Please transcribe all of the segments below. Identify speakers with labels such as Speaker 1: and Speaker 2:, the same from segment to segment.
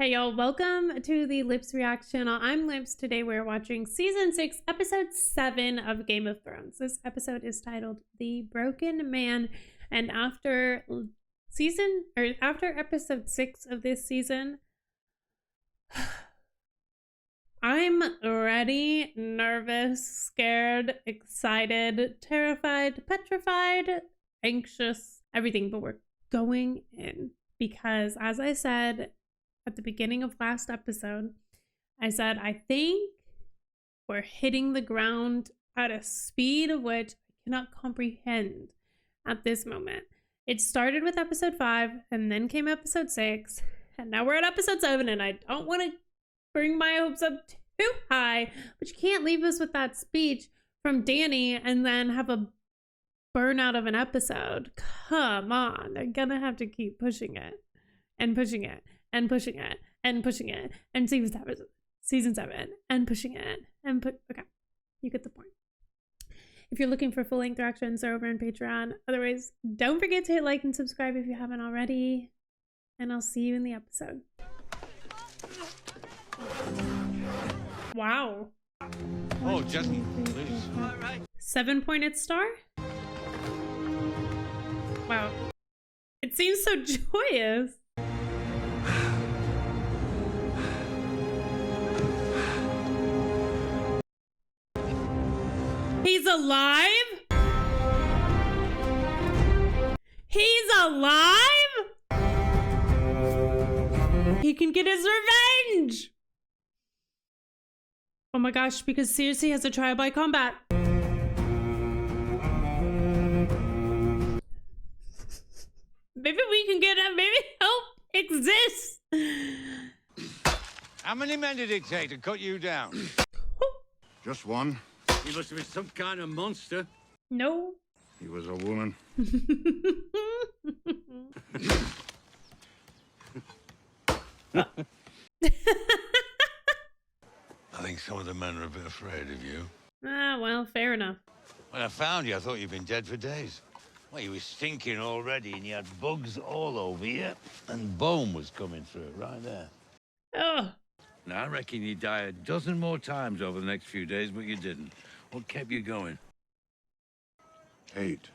Speaker 1: Hey y'all, welcome to the Lips reaction. I'm Lips. Today we're watching season 6, episode 7 of Game of Thrones. This episode is titled The Broken Man, and after episode 6 of this season, I'm ready, nervous, scared, excited, terrified, petrified, anxious, everything, but we're going in because, as I said at the beginning of last episode, I said, I think we're hitting the ground at a speed of which I cannot comprehend at this moment. It started with episode 5 and then came episode 6 and now we're at episode 7, and I don't want to bring my hopes up too high, but you can't leave us with that speech from Dany and then have a burnout of an episode. Come on, they're gonna have to keep pushing it and pushing it and pushing it and pushing it and season 7 and pushing it and okay, you get the point. If you're looking for full-length reactions, they're over on Patreon. Otherwise, don't forget to hit like and subscribe if you haven't already, and I'll see you in the episode. Wow.
Speaker 2: Oh, gentlemen, please. All right.
Speaker 1: 7-pointed star? Wow. It seems so joyous. He's alive? He's alive? He can get his revenge! Oh my gosh, because Cersei has a trial by combat. Maybe we can get him, maybe hope exists.
Speaker 2: How many men did it take to cut you down?
Speaker 3: Just one.
Speaker 4: He must have been some kind of monster.
Speaker 1: No.
Speaker 3: He was a woman.
Speaker 2: I think some of the men are a bit afraid of you.
Speaker 1: Ah, well, fair enough.
Speaker 2: When I found you, I thought you'd been dead for days. Well, you were stinking already, and you had bugs all over you, and bone was coming through right there.
Speaker 1: Oh.
Speaker 4: Now, I reckon you'd die a dozen more times over the next few days, but you didn't. What kept you going?
Speaker 3: Hate.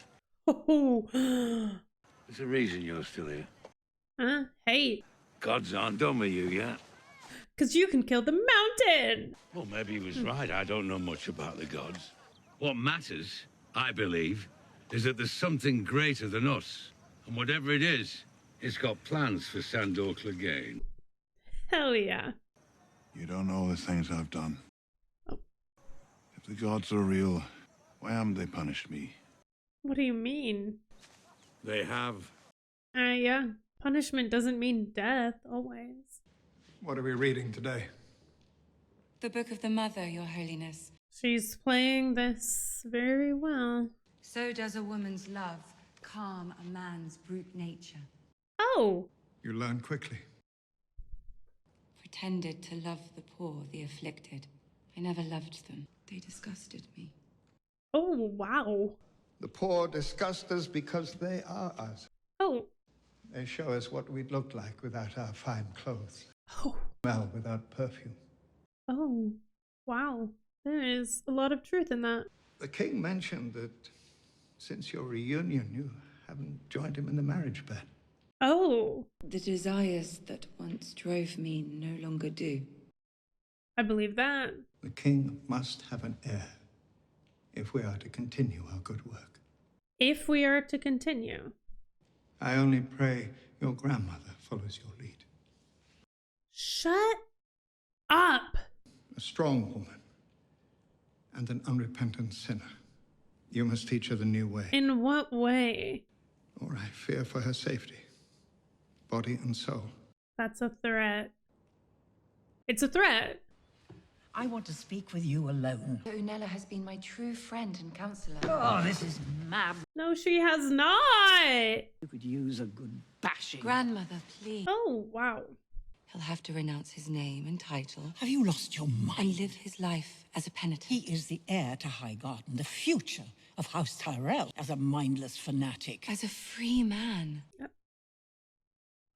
Speaker 1: Oh.
Speaker 4: There's a reason you're still here.
Speaker 1: Huh? Hate.
Speaker 4: Gods aren't done with you yet.
Speaker 1: Because you can kill the mountain.
Speaker 4: Well, maybe he was right. I don't know much about the gods. What matters, I believe, is that there's something greater than us. And whatever it is, it's got plans for Sandor Clegane.
Speaker 1: Hell yeah.
Speaker 3: You don't know the things I've done.
Speaker 1: Oh.
Speaker 3: If the gods are real, why haven't they punished me?
Speaker 1: What do you mean?
Speaker 4: They have.
Speaker 1: Yeah. Punishment doesn't mean death, always.
Speaker 5: What are we reading today?
Speaker 6: The Book of the Mother, Your Holiness.
Speaker 1: She's playing this very well.
Speaker 6: So does a woman's love calm a man's brute nature.
Speaker 1: Oh.
Speaker 5: You learn quickly.
Speaker 6: Pretended to love the poor, the afflicted. I never loved them. They disgusted me.
Speaker 1: Oh, wow.
Speaker 5: The poor disgust us because they are us.
Speaker 1: Oh.
Speaker 5: They show us what we'd look like without our fine clothes.
Speaker 1: Oh.
Speaker 5: Smell without perfume.
Speaker 1: Oh. Wow. There is a lot of truth in that.
Speaker 5: The king mentioned that since your reunion, you haven't joined him in the marriage bed.
Speaker 1: Oh.
Speaker 6: The desires that once drove me no longer do.
Speaker 1: I believe that.
Speaker 5: The king must have an heir if we are to continue our good work.
Speaker 1: If we are to continue.
Speaker 5: I only pray your grandmother follows your lead.
Speaker 1: Shut up.
Speaker 5: A strong woman and an unrepentant sinner. You must teach her the new way.
Speaker 1: In what way?
Speaker 5: Or I fear for her safety, body and soul.
Speaker 1: That's a threat. It's a threat.
Speaker 7: I want to speak with you alone.
Speaker 6: Olenna has been my true friend and counselor.
Speaker 7: Oh, this is mad.
Speaker 1: No, she has not.
Speaker 7: You could use a good bashing.
Speaker 6: Grandmother, please.
Speaker 1: Oh, wow.
Speaker 6: He'll have to renounce his name and title.
Speaker 7: Have you lost your mind?
Speaker 6: And live his life as a penitent.
Speaker 7: He is the heir to Highgarden, the future of House Tyrell, as a mindless fanatic.
Speaker 6: As a free man.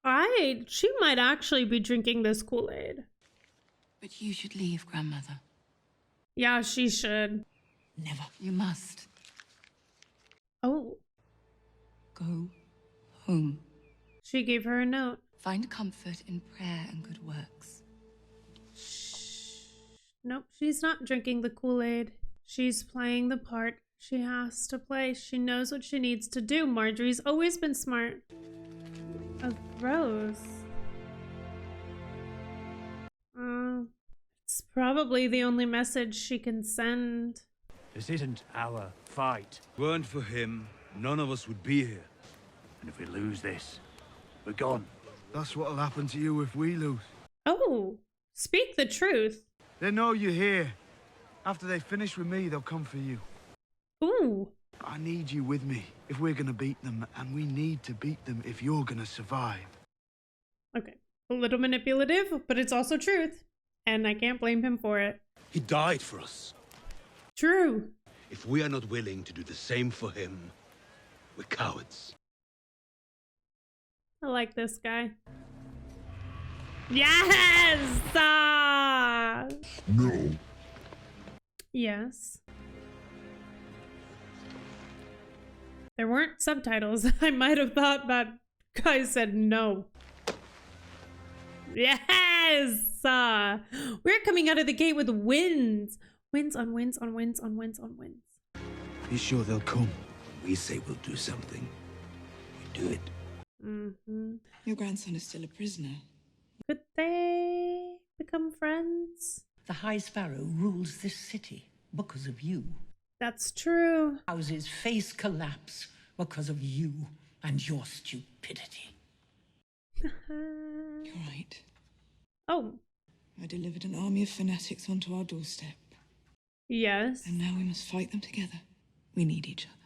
Speaker 1: She might actually be drinking this Kool-Aid.
Speaker 6: But you should leave, Grandmother.
Speaker 1: Yeah, she should.
Speaker 6: Never. You must.
Speaker 1: Oh,
Speaker 6: Go home.
Speaker 1: she gave her a note.
Speaker 6: Find comfort in prayer and good works.
Speaker 1: Nope, she's not drinking the Kool-Aid. She's playing the part she has to play. She knows what she needs to do. Margaery's always been smart. A rose. It's probably the only message she can send.
Speaker 8: This isn't our fight. Weren't for him, none of us would be here. And if we lose this, we're gone.
Speaker 3: That's what'll happen to you if we lose.
Speaker 1: Oh, speak the truth.
Speaker 3: They know you're here. After they finish with me, they'll come for you.
Speaker 1: Ooh.
Speaker 3: I need you with me if we're gonna beat them, and we need to beat them if you're gonna survive.
Speaker 1: Okay, a little manipulative, but it's also truth. And I can't blame him for it.
Speaker 8: He died for us.
Speaker 1: True.
Speaker 8: If we are not willing to do the same for him, we're cowards.
Speaker 1: I like this guy. Yes!
Speaker 3: No.
Speaker 1: Yes. There weren't subtitles. I might have thought that guy said no. Yes! We're coming out of the gate with wins. Wins on wins on wins on wins on wins.
Speaker 3: You sure they'll come?
Speaker 8: We say we'll do something. We do it.
Speaker 1: Mm-hmm.
Speaker 6: Your grandson is still a prisoner.
Speaker 1: Could they become friends?
Speaker 7: The High Sparrow rules this city because of you.
Speaker 1: That's true.
Speaker 7: Houses face collapse because of you and your stupidity.
Speaker 6: You're right.
Speaker 1: Oh,
Speaker 6: I delivered an army of fanatics onto our doorstep.
Speaker 1: yes.
Speaker 6: And now we must fight them together. We need each other.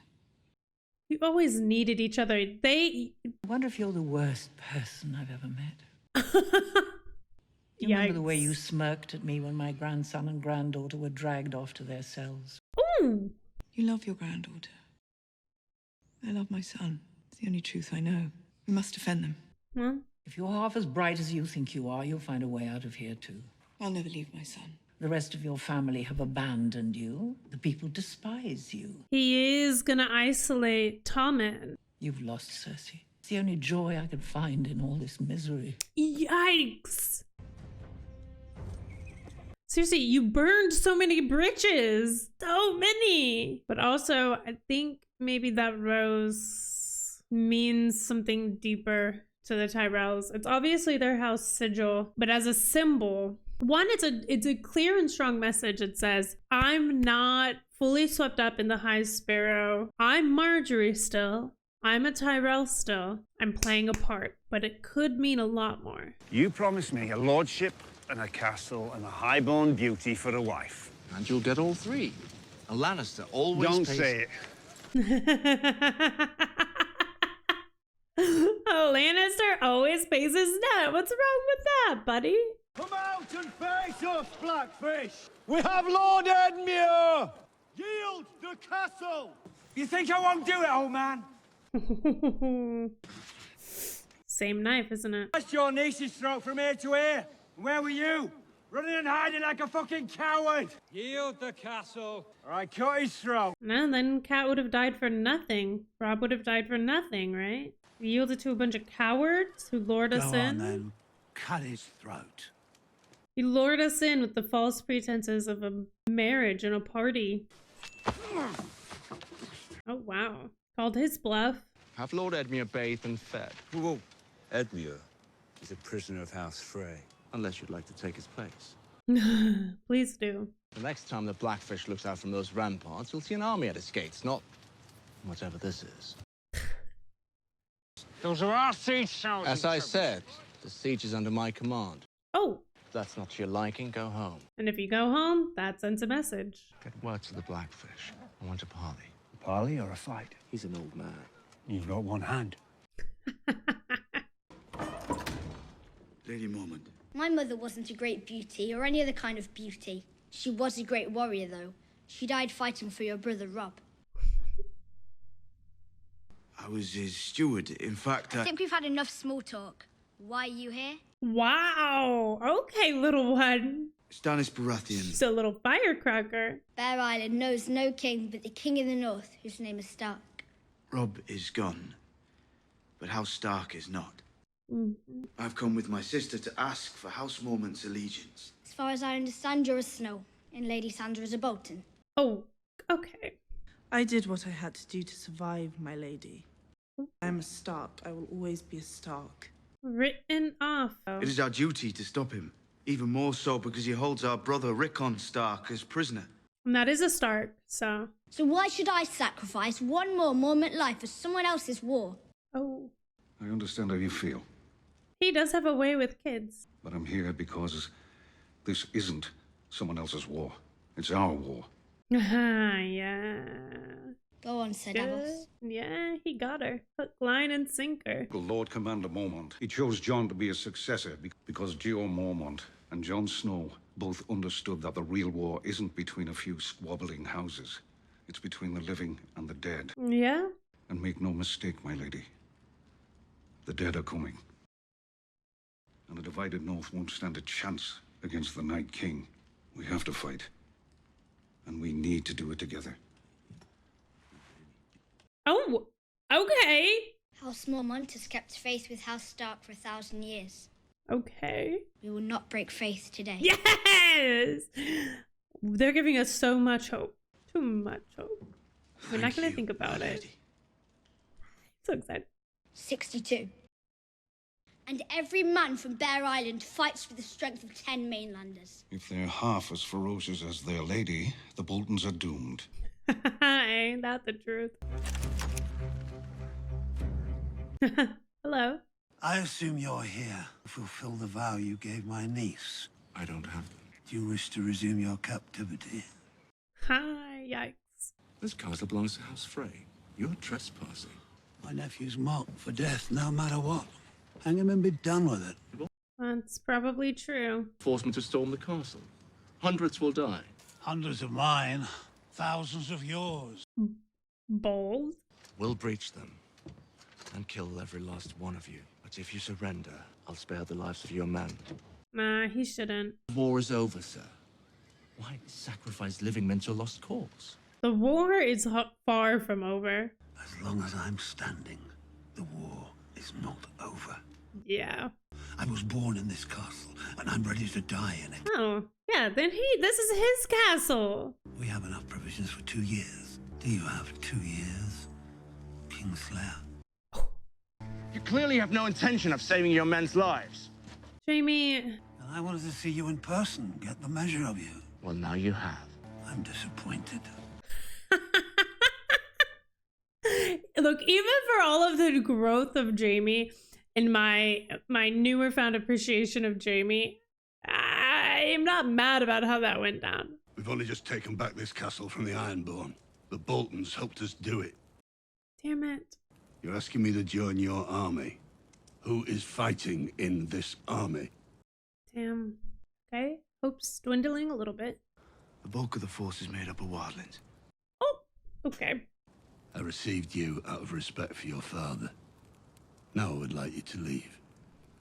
Speaker 1: You always needed each other.
Speaker 7: I wonder if you're the worst person I've ever met. You remember the way you smirked at me when my grandson and granddaughter were dragged off to their cells?
Speaker 1: Ooh.
Speaker 6: You love your granddaughter. I love my son. It's the only truth I know. We must defend them.
Speaker 1: Huh?
Speaker 7: If you're half as bright as you think you are, you'll find a way out of here too.
Speaker 6: I'll never leave my son.
Speaker 7: The rest of your family have abandoned you. The people despise you.
Speaker 1: He is gonna isolate Tommen.
Speaker 7: You've lost Cersei. It's the only joy I could find in all this misery.
Speaker 1: Yikes. Seriously, you burned so many bridges. So many. But also, I think maybe that rose means something deeper to the Tyrells. It's obviously their house sigil, but as a symbol, one, it's a clear and strong message. It says, I'm not fully swept up in the High Sparrow. I'm Margaery still. I'm a Tyrell still. I'm playing a part, but it could mean a lot more.
Speaker 8: You promised me a lordship and a castle and a highborn beauty for a wife.
Speaker 9: And you'll get all three. A Lannister always
Speaker 8: Don't
Speaker 9: pays...
Speaker 8: say it.
Speaker 1: A Lannister always pays his net. What's wrong with that, buddy?
Speaker 8: Come out and face us, Blackfish! We have Lord Edmure! Yield the castle! You think I won't do it, old man?
Speaker 1: Same knife, isn't it?
Speaker 8: That's your niece's throat from ear to ear. Where were you? Running and hiding like a fucking coward! Yield the castle, or I cut his throat.
Speaker 1: No, then Cat would have died for nothing. Rob would have died for nothing, right? We yielded to a bunch of cowards who lured us in.
Speaker 8: Then. Cut his throat.
Speaker 1: He lured us in with the false pretenses of a marriage and a party. Oh, wow. Called his bluff.
Speaker 9: Have Lord Edmure bathed and fed.
Speaker 2: Whoa. Edmure is a prisoner of House Frey.
Speaker 9: Unless you'd like to take his place.
Speaker 1: Please do.
Speaker 9: The next time the Blackfish looks out from those ramparts, you'll see an army at his gates, not whatever this is.
Speaker 8: Those are our siege soldiers.
Speaker 9: As I said, the siege is under my command.
Speaker 1: Oh,
Speaker 9: If that's not to your liking, go home.
Speaker 1: and if you go home, that sends a message.
Speaker 9: Get word to the Blackfish. I want a parley.
Speaker 8: A parley or a fight?
Speaker 9: He's an old man.
Speaker 8: You've got one hand.
Speaker 3: Lady Mormont.
Speaker 10: My mother wasn't a great beauty or any other kind of beauty. She was a great warrior, though. She died fighting for your brother, Rob.
Speaker 3: I was his steward. In fact,
Speaker 10: I think we've had enough small talk. Why are you here?
Speaker 1: Wow. Okay, little one.
Speaker 3: Stannis Baratheon.
Speaker 1: She's a little firecracker.
Speaker 10: Bear Island knows no king but the king in the north, whose name is Stark.
Speaker 3: Robb is gone, but House Stark is not.
Speaker 1: Mm-hmm.
Speaker 3: I've come with my sister to ask for House Mormont's allegiance.
Speaker 10: As far as I understand, you're a Snow, and Lady Sandra is a Bolton.
Speaker 1: Oh, okay.
Speaker 11: I did what I had to do to survive, my lady. I'm a Stark. I will always be a Stark.
Speaker 1: Written off.
Speaker 3: It is our duty to stop him. Even more so because he holds our brother Rickon Stark as prisoner.
Speaker 1: And that is a Stark, so...
Speaker 10: So why should I sacrifice one more Mormont life for someone else's war?
Speaker 1: Oh.
Speaker 12: I understand how you feel.
Speaker 1: He does have a way with kids.
Speaker 12: But I'm here because this isn't someone else's war. It's our war.
Speaker 1: Yeah.
Speaker 10: Go on, Sir Davos.
Speaker 1: Yeah, he got her. Hook, line, and sinker.
Speaker 12: Lord Commander Mormont. He chose Jon to be his successor because Geo Mormont and Jon Snow both understood that the real war isn't between a few squabbling houses. It's between the living and the dead.
Speaker 1: Yeah.
Speaker 12: And make no mistake, my lady. The dead are coming. And the divided North won't stand a chance against the Night King. We have to fight. And we need to do it together.
Speaker 1: Oh, okay.
Speaker 10: House Mormont has kept faith with House Stark for 1,000 years.
Speaker 1: Okay.
Speaker 10: We will not break faith today.
Speaker 1: Yes! They're giving us so much hope. Too much hope. We're not going to think about it. So excited.
Speaker 10: 62. And every man from Bear Island fights for the strength of 10 mainlanders.
Speaker 12: If they're half as ferocious as their lady, the Boltons are doomed.
Speaker 1: Ain't that the truth? Hello.
Speaker 13: I assume you're here to fulfill the vow you gave my niece.
Speaker 14: I don't have them.
Speaker 13: Do you wish to resume your captivity?
Speaker 1: Hi, yikes.
Speaker 14: This castle belongs to House Frey. You're trespassing.
Speaker 13: My nephew's marked for death no matter what. Hang him and be done with it.
Speaker 1: That's probably true.
Speaker 14: Force me to storm the castle. Hundreds will die.
Speaker 13: Hundreds of mine, thousands of yours.
Speaker 1: Bold.
Speaker 14: We'll breach them and kill every last one of you. But if you surrender, I'll spare the lives of your men.
Speaker 1: Nah, he shouldn't.
Speaker 14: War is over, sir. Why sacrifice living men to a lost cause?
Speaker 1: The war is far from over.
Speaker 13: As long as I'm standing, the war is not over.
Speaker 1: Yeah.
Speaker 13: I was born in this castle, and I'm ready to die in it.
Speaker 1: Oh, yeah, then this is his castle.
Speaker 13: We have enough provisions for 2 years. Do you have 2 years, Kingslayer?
Speaker 9: You clearly have no intention of saving your men's lives.
Speaker 1: Jamie.
Speaker 13: And I wanted to see you in person, get the measure of you.
Speaker 9: Well, now you have.
Speaker 13: I'm disappointed.
Speaker 1: Look, even for all of the growth of Jamie and my newer found appreciation of Jamie, I'm not mad about how that went down.
Speaker 15: We've only just taken back this castle from the Ironborn. The Boltons helped us do it.
Speaker 1: Damn it.
Speaker 15: You're asking me to join your army. Who is fighting in this army?
Speaker 1: Damn. Okay. Hope's dwindling a little bit.
Speaker 3: The bulk of the force is made up of wildlings.
Speaker 1: Oh, okay.
Speaker 15: I received you out of respect for your father. Now I would like you to leave.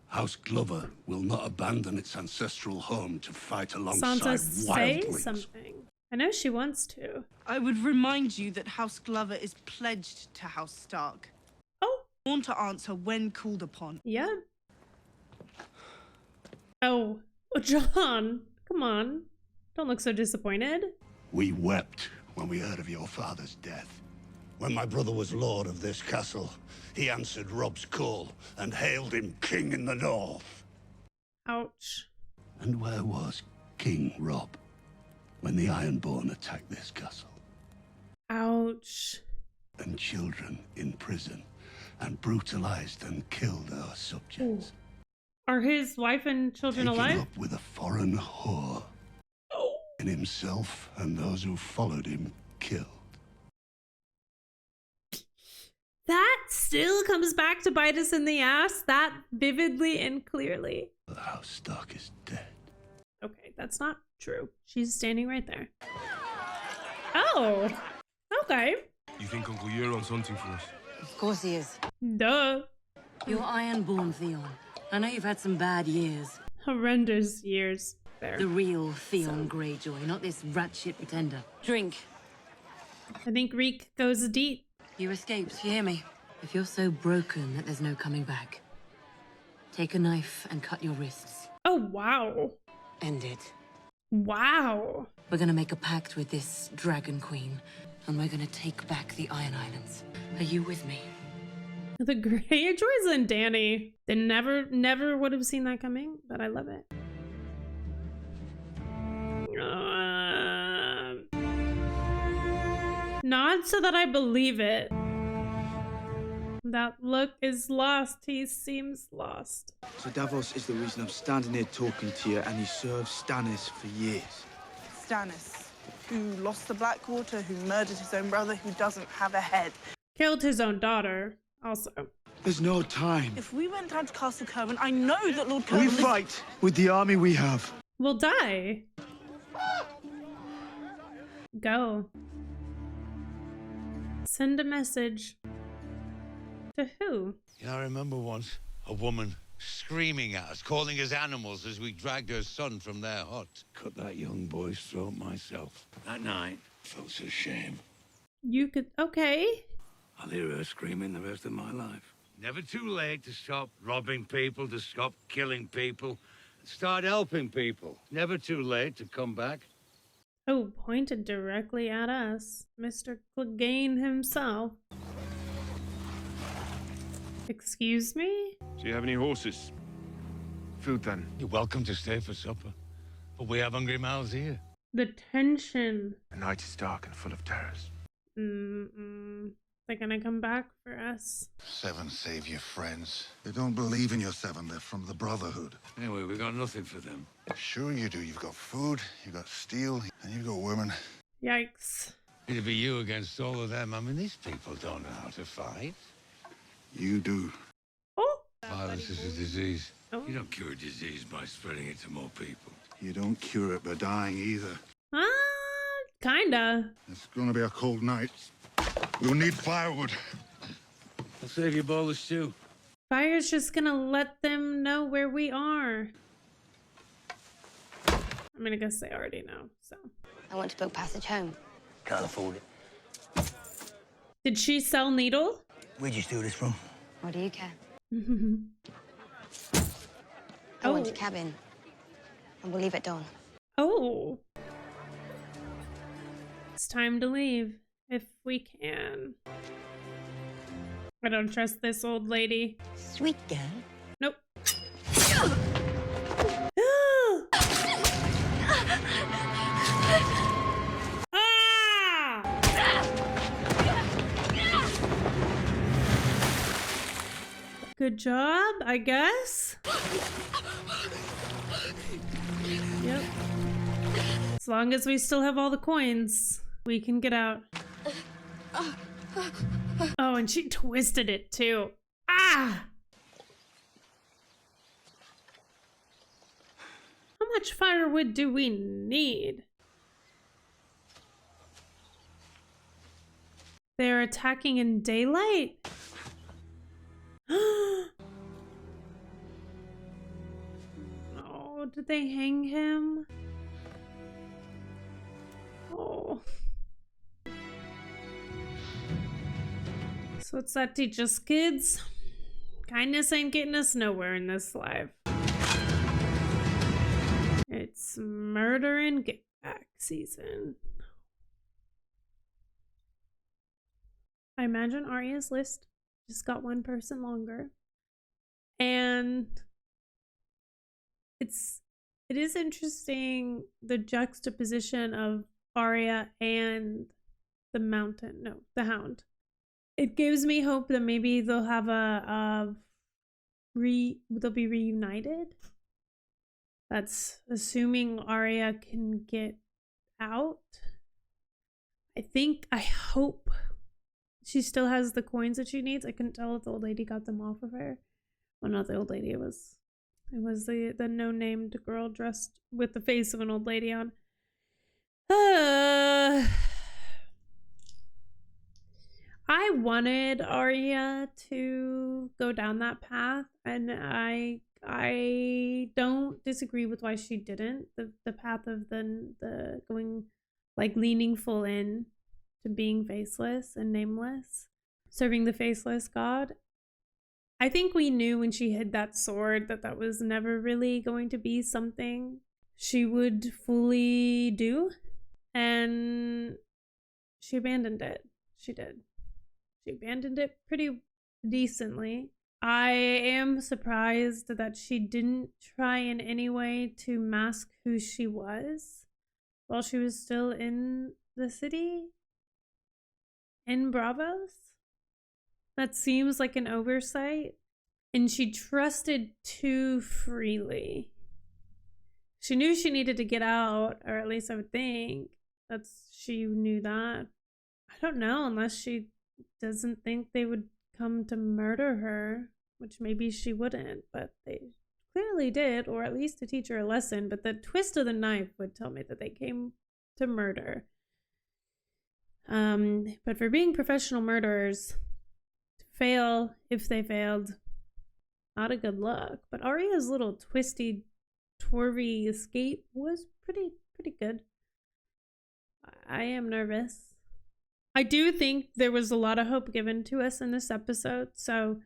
Speaker 15: House Glover will not abandon its ancestral home to fight alongside
Speaker 1: Sansa, say
Speaker 15: wildlings.
Speaker 1: something. I know she wants to.
Speaker 11: I would remind you that House Glover is pledged to House Stark.
Speaker 1: Oh.
Speaker 11: Born to answer when called upon.
Speaker 1: Yeah. Oh, Jon, come on. Don't look so disappointed.
Speaker 15: We wept when we heard of your father's death. When my brother was lord of this castle, he answered Robb's call and hailed him king in the north.
Speaker 1: Ouch.
Speaker 15: And where was King Robb when the Ironborn attacked this castle?
Speaker 1: Ouch.
Speaker 15: And children in prison and brutalized and killed our subjects.
Speaker 1: Ooh. Are his wife and children
Speaker 15: Taken
Speaker 1: alive?
Speaker 15: up with a foreign whore.
Speaker 1: Oh.
Speaker 15: And himself and those who followed him killed.
Speaker 1: That still comes back to bite us in the ass that vividly and clearly.
Speaker 15: The House Stark is dead.
Speaker 1: Okay, that's not true. She's standing right there. Oh, okay.
Speaker 16: You think Uncle Euron's hunting for us?
Speaker 17: Of course he is.
Speaker 1: Duh.
Speaker 17: You're Ironborn, Theon.
Speaker 16: I know you've had some bad years.
Speaker 1: Horrendous years. There.
Speaker 16: The real Theon Greyjoy, not this rat shit pretender. Drink.
Speaker 1: I think Reek goes deep.
Speaker 16: You escaped, you hear me? If you're so broken that there's no coming back, take a knife and cut your wrists.
Speaker 1: Oh, wow.
Speaker 16: End it.
Speaker 1: Wow.
Speaker 16: We're gonna make a pact with this Dragon Queen, and we're gonna take back the Iron Islands. Are you with me?
Speaker 1: The Greyjoys and Dany. They never would have seen that coming, but I love it. Not so that I believe it. That look is lost. He seems lost.
Speaker 3: So Davos is the reason I'm standing here talking to you, and he served Stannis for years.
Speaker 11: Stannis, who lost the Blackwater, who murdered his own brother, who doesn't have a head.
Speaker 1: Killed his own daughter, also.
Speaker 3: There's no time.
Speaker 11: If we went down to Castle Curwen, I know that Lord Curwen...
Speaker 3: We fight with the army we have.
Speaker 1: We'll die. Go. Send a message. To who?
Speaker 2: You know, I remember once a woman screaming at us, calling us animals as we dragged her son from their hut. Cut that young boy's throat myself. That night, felt so shame.
Speaker 1: You could... Okay.
Speaker 2: I'll hear her screaming the rest of my life. Never too late to stop robbing people, to stop killing people, start helping people. Never too late to come back.
Speaker 1: Oh, pointed directly at us. Mr. Clegane himself. Excuse me?
Speaker 17: Do you have any horses? Food, then?
Speaker 2: You're welcome to stay for supper, but we have hungry mouths here.
Speaker 1: The tension.
Speaker 17: The night is dark and full of terrors.
Speaker 1: They're gonna come back for us.
Speaker 12: Seven save your friends. They don't believe in your seven. They're from the Brotherhood.
Speaker 2: Anyway, we got nothing for them.
Speaker 12: Sure you do. You've got food, you've got steel, and you've got women.
Speaker 1: Yikes.
Speaker 2: It'd be you against all of them. I mean, these people don't know how to fight.
Speaker 12: You do.
Speaker 1: Oh.
Speaker 2: Violence is a disease.
Speaker 1: Oh.
Speaker 2: You don't cure a disease by spreading it to more people.
Speaker 12: You don't cure it by dying either.
Speaker 1: Kinda.
Speaker 12: It's gonna be a cold night. We'll need firewood.
Speaker 2: I'll save you a bowl of stew.
Speaker 1: Fire's just gonna let them know where we are. I mean, I guess they already know, so.
Speaker 18: I want to book passage home.
Speaker 13: Can't afford it.
Speaker 1: Did she sell Needle?
Speaker 13: Where'd you steal this from?
Speaker 18: What do you care? I
Speaker 1: Oh.
Speaker 18: want a cabin. And we'll leave at dawn.
Speaker 1: Oh. It's time to leave, if we can. I don't trust this old lady.
Speaker 7: Sweet girl.
Speaker 1: Nope. Good job, I guess. Yep. As long as we still have all the coins, we can get out. Oh, and she twisted it too. Ah! How much firewood do we need? They're attacking in daylight? Oh, did they hang him? Oh. So what's that teach us, kids? Kindness ain't getting us nowhere in this life. It's murder and get back season. I imagine Arya's list just got one person longer. And it is interesting the juxtaposition of Arya and the Hound. It gives me hope that maybe they'll have they'll be reunited. That's assuming Arya can get out. I hope she still has the coins that she needs. I couldn't tell if the old lady got them off of her. Well, not the old lady. It was the no-named girl dressed with the face of an old lady on. I wanted Arya to go down that path, and I I don't disagree with why she didn't. The path of the going, like, leaning full in to being faceless and nameless, serving the faceless god. I think we knew when she hid that sword that was never really going to be something she would fully do, and she abandoned it. She did. She abandoned it pretty decently. I am surprised that she didn't try in any way to mask who she was while she was still in the city, in Bravos. That seems like an oversight. And she trusted too freely. She knew she needed to get out, or at least I would think she knew that. I don't know, unless she doesn't think they would come to murder her, which maybe she wouldn't, but they clearly did, or at least to teach her a lesson. But the twist of the knife would tell me that they came to murder. But for being professional murderers, to fail if they failed, not a good look. But Arya's little twisty, twervy escape was pretty good. I am nervous. I do think there was a lot of hope given to us in this episode. So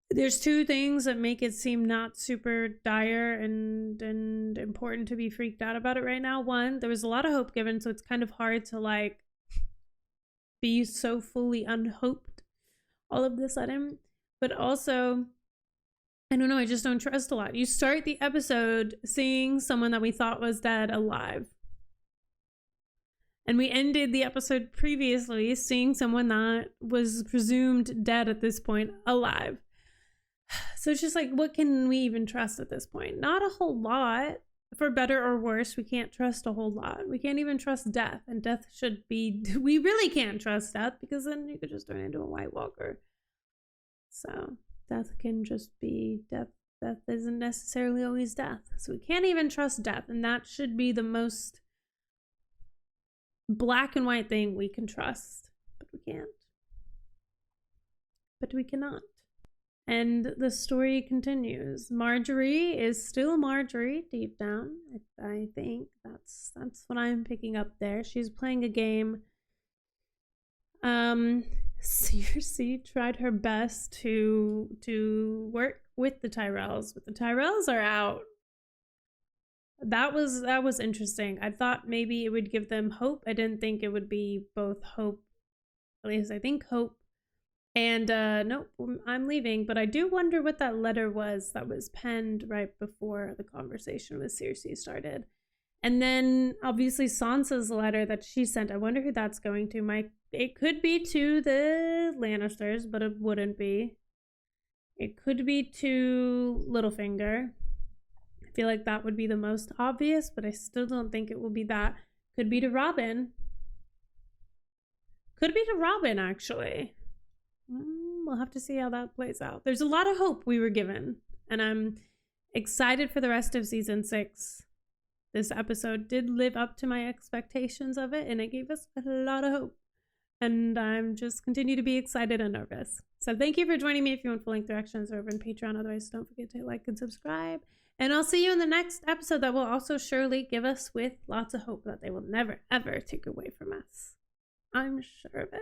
Speaker 1: there's two things that make it seem not super dire and important to be freaked out about it right now. One, there was a lot of hope given, so it's kind of hard to like be so fully unhoped all of a sudden. But also, I don't know, I just don't trust a lot. You start the episode seeing someone that we thought was dead alive. And we ended the episode previously seeing someone that was presumed dead at this point alive. So it's just like, what can we even trust at this point? Not a whole lot. For better or worse, we can't trust a whole lot. We can't even trust death. And death should be... We really can't trust death, because then you could just turn into a White Walker. So death can just be death. Death isn't necessarily always death. So we can't even trust death. And that should be the most black and white thing we can trust. But we can't. But we cannot. And the story continues. Margaery is still Margaery deep down. I think that's what I'm picking up there. She's playing a game. Cersei tried her best to work with the Tyrells, but the Tyrells are out. That was interesting. I thought maybe it would give them hope. I didn't think it would be both hope, at least I think hope, and nope, I'm leaving. But I do wonder what that letter was that was penned right before the conversation with Cersei started. And then obviously Sansa's letter that she sent, I wonder who that's going to. It could be to the Lannisters, but it wouldn't be. It could be to Littlefinger. I feel like that would be the most obvious, but I still don't think it will be that. Could be to Robin. Could be to Robin, actually. We'll have to see how that plays out. There's a lot of hope we were given, and I'm excited for the rest of season 6. This episode did live up to my expectations of it, and it gave us a lot of hope. And I'm just continue to be excited and nervous. So thank you for joining me. If you want full-length reactions over on Patreon, otherwise don't forget to like and subscribe. And I'll see you in the next episode that will also surely give us with lots of hope that they will never, ever take away from us. I'm sure of it.